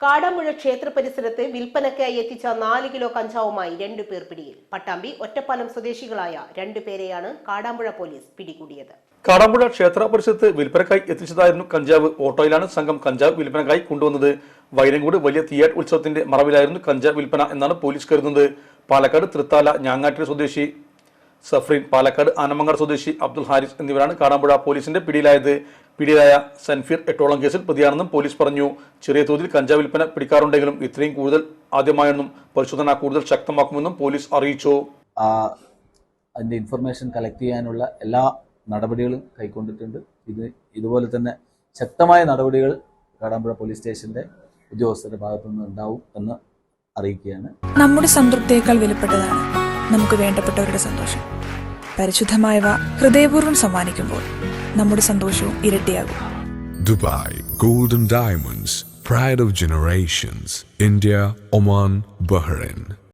കാടാമ്പുഴ ക്ഷേത്ര പരിസരത്ത് വിൽപ്പനയ്ക്കായി എത്തിച്ച 4 കിലോ കഞ്ചാവുമായി 2 പേർ പിടിയിൽ. പട്ടാമ്പി ഒറ്റപ്പാലം സ്വദേശികളായ 2 പേരെയാണ് കാടാമ്പുഴ പോലീസ് പിടികൂടിയത്. കാടാമ്പുഴ ക്ഷേത്ര പരിസരത്ത് വിൽപ്പനക്കായി എത്തിച്ചതായിരുന്നു കഞ്ചാവ്. ഓട്ടോയിലാണ് സംഘം കഞ്ചാവ് വിൽപ്പനക്കായി കൊണ്ടുവന്നത്. വൈരങ്കോട് വലിയ തീയാട്ട് ഉത്സവത്തിന്റെ മറവിലായിരുന്നു കഞ്ചാവ് വിൽപ്പന എന്നാണ് പോലീസ് കരുതുന്നത്. പാലക്കാട് തൃത്താല ഞാങ്ങാട്ടിരി സ്വദേശി സഫ്രീൻ, പാലക്കാട് ആനമങ്ങാട് സ്വദേശി അബ്ദുൽ ഹാരിസ് എന്നിവരാണ് കാടാമ്പുഴ പോലീസിന്റെ പിടിയിലായത്. പിടിയിലായ സൻഫീർ 8ഓളം കേസിൽ പ്രതിയാണെന്നും പോലീസ് പറഞ്ഞു. ചെറിയ തോതിൽ കഞ്ചാവ് വിൽപ്പന പിടിക്കാറുണ്ടെങ്കിലും ഇത്രയും കൂടുതൽ ആദ്യമായെന്നും പരിശോധന കൂടുതൽ ശക്തമാക്കുമെന്നും പോലീസ് അറിയിച്ചു. അതിന്റെ ഇൻഫർമേഷൻ കളക്ട് ചെയ്യാനുള്ള എല്ലാ നടപടികളും കൈക്കൊണ്ടിട്ടുണ്ട്. ഇതുപോലെ തന്നെ ശക്തമായ നടപടികൾ കാടാമ്പുഴ പോലീസ് സ്റ്റേഷന്റെ ഉദ്യോഗസ്ഥരുടെ ഭാഗത്തുനിന്ന് ഉണ്ടാവും എന്ന് അറിയിക്കുകയാണ്. നമ്മുടെ സംതൃപ്തിയേക്കാൾ വിലപ്പെട്ടതാണ് നമുക്ക് വേണ്ടപ്പെട്ടവരുടെ സന്തോഷം. പരിശുദ്ധമായവ ഹൃദയപൂർവ്വം സമ്മാനിക്കുമ്പോൾ നമ്മുടെ സന്തോഷവും ഇരട്ടിയാകും. Dubai Golden Diamonds, Pride of Generations, India, Oman, Bahrain.